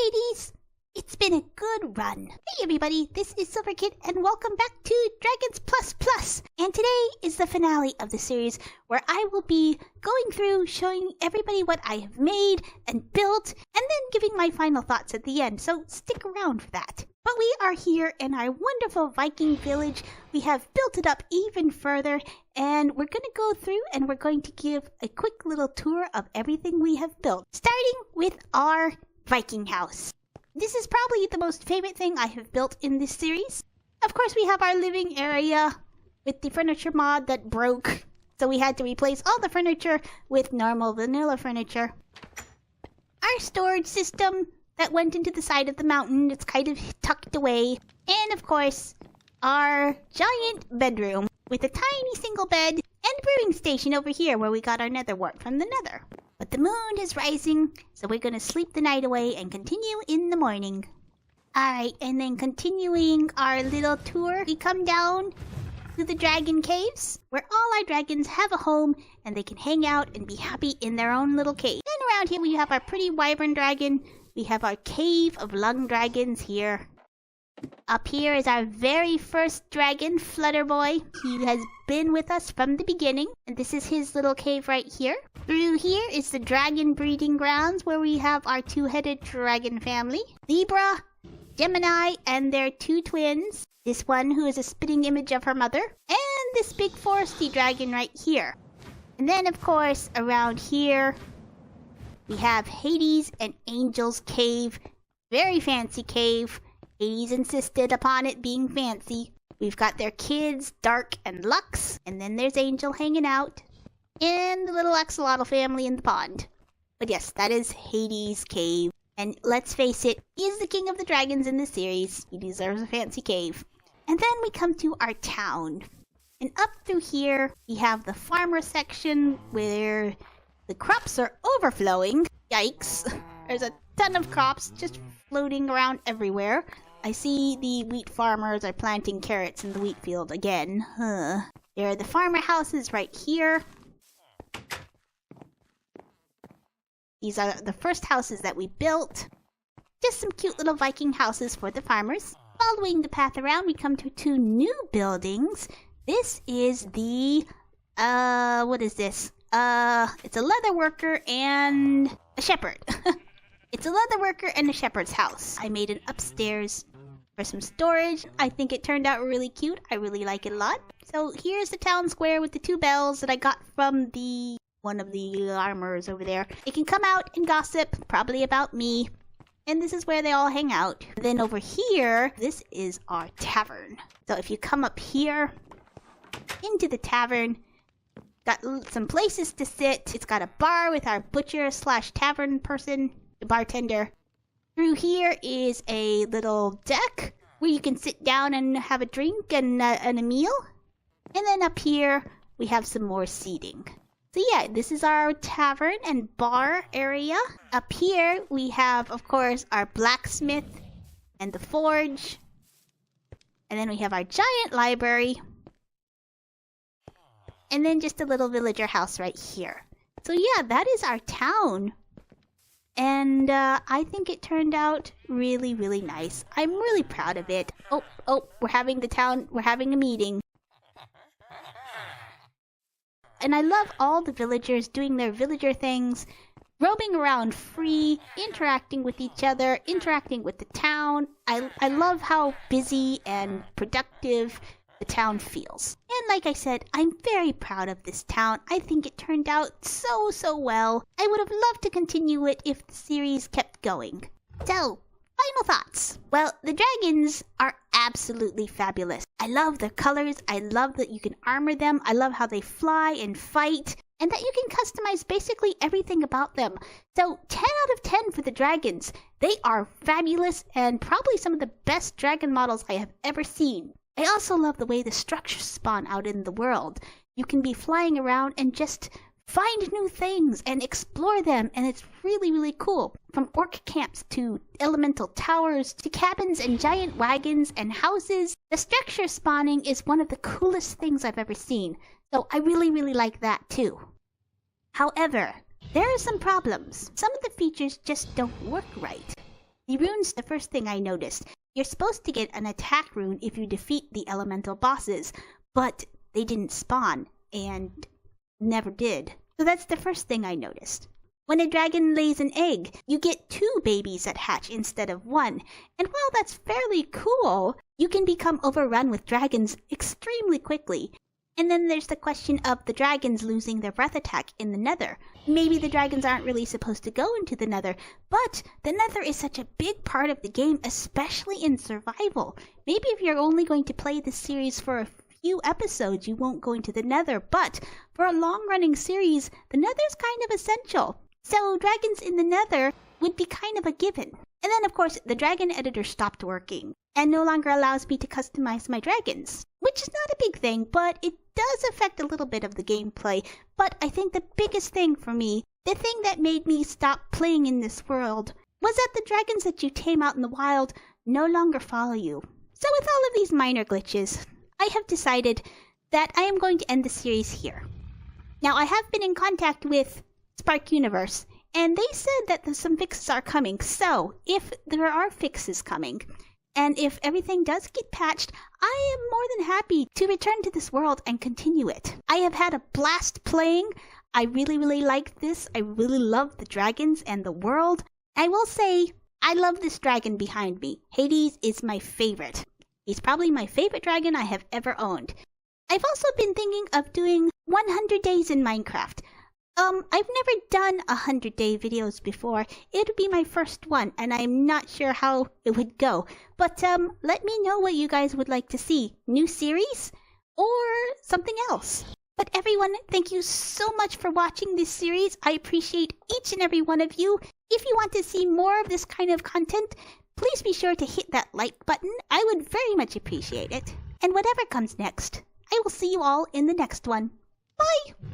ladies! It's been a good run. Hey everybody, this is Silver Kid and welcome back to Dragons Plus Plus. And today is the finale of the series where I will be going through showing everybody what I have made and built and then giving my final thoughts at the end, so stick around for that. But we are here in our wonderful Viking village. We have built it up even further and we're going to go through and we're going to give a quick little tour of everything we have built, starting with our Viking house. This is probably the most favorite thing I have built in this series. Of course, we have our living area with the furniture mod that broke, so we had to replace all the furniture with normal vanilla furniture. Our storage system that went into the side of the mountain, it's kind of tucked away. And of course, our giant bedroom with a tiny single bed and brewing station over here where we got our nether wart from the nether. But the moon is rising, so we're going to sleep the night away and continue in the morning. Alright, and then continuing our little tour, we come down to the dragon caves, where all our dragons have a home and they can hang out and be happy in their own little cave. And around here we have our pretty wyvern dragon. We have our cave of lung dragons here. Up here is our very first dragon, Flutterboy. He has been with us from the beginning, and this is his little cave right here. Through here is the dragon breeding grounds where we have our two-headed dragon family. Libra, Gemini, and their two twins. This one who is a spitting image of her mother. And this big foresty dragon right here. And then, of course, around here, we have Hades and Angel's cave. Very fancy cave. Hades insisted upon it being fancy. We've got their kids, Dark and Lux. And then there's Angel hanging out. And the little axolotl family in the pond. But yes, that is Hades' cave. And let's face it, he is the king of the dragons in the series. He deserves a fancy cave. And then we come to our town. And up through here, we have the farmer section where the crops are overflowing. Yikes. There's a ton of crops just floating around everywhere. I see the wheat farmers are planting carrots in the wheat field again. There are the farmer houses right here. These are the first houses that we built. Just some cute little Viking houses for the farmers. Following the path around, we come to two new buildings. This is the, what is this? It's a leather worker and a shepherd. It's a leather worker and a shepherd's house. I made an upstairs for some storage. I think it turned out really cute. I really like it a lot. So here's the town square with the two bells that I got from one of the armorers over there. They can come out and gossip, probably about me. And this is where they all hang out. Then over here, this is our tavern. So if you come up here into the tavern, got some places to sit. It's got a bar with our butcher slash tavern person, the bartender. Through here is a little deck where you can sit down and have a drink and a meal. And then up here, we have some more seating. So yeah, this is our tavern and bar area. Up here, we have, of course, our blacksmith and the forge. And then we have our giant library. And then just a little villager house right here. So yeah, that is our town. And I think it turned out really, really nice. I'm really proud of it. Oh, we're having a meeting. And I love all the villagers doing their villager things, roaming around free, interacting with each other, interacting with the town. I love how busy and productive the town feels. And like I said, I'm very proud of this town. I think it turned out so well. I would have loved to continue it if the series kept going. So, final thoughts. Well, the dragons are absolutely fabulous. I love their colors. I love that you can armor them. I love how they fly and fight. And that you can customize basically everything about them. So 10 out of 10 for the dragons. They are fabulous and probably some of the best dragon models I have ever seen. I also love the way the structures spawn out in the world. You can be flying around and just find new things and explore them, and it's really, really cool. From orc camps to elemental towers to cabins and giant wagons and houses, the structure spawning is one of the coolest things I've ever seen. So I really, really like that too. However, there are some problems. Some of the features just don't work right. The rune's the first thing I noticed. You're supposed to get an attack rune if you defeat the elemental bosses, but they didn't spawn, and never did. So that's the first thing I noticed. When a dragon lays an egg, you get 2 babies that hatch instead of 1. And while that's fairly cool, you can become overrun with dragons extremely quickly. And then there's the question of the dragons losing their breath attack in the nether. Maybe the dragons aren't really supposed to go into the nether, but the nether is such a big part of the game, especially in survival. Maybe if you're only going to play this series for a few episodes, you won't go into the nether, but for a long-running series, the nether's kind of essential. So dragons in the nether would be kind of a given. And then of course the dragon editor stopped working and no longer allows me to customize my dragons, which is not a big thing, but it does affect a little bit of the gameplay. But I think the biggest thing for me, the thing that made me stop playing in this world, was that the dragons that you tame out in the wild no longer follow you. So with all of these minor glitches, I have decided that I am going to end the series here. Now I have been in contact with Spark Universe, and they said that some fixes are coming. So if there are fixes coming, and if everything does get patched, I am more than happy to return to this world and continue it. I have had a blast playing. I really like this. I really love the dragons and the world. I will say, I love this dragon behind me. Hades is my favorite. He's probably my favorite dragon I have ever owned. I've also been thinking of doing 100 days in Minecraft. I've never done 100-day videos before. It would be my first one, and I'm not sure how it would go. But let me know what you guys would like to see. New series? Or something else? But everyone, thank you so much for watching this series. I appreciate each and every one of you. If you want to see more of this kind of content, please be sure to hit that like button. I would very much appreciate it. And whatever comes next, I will see you all in the next one. Bye!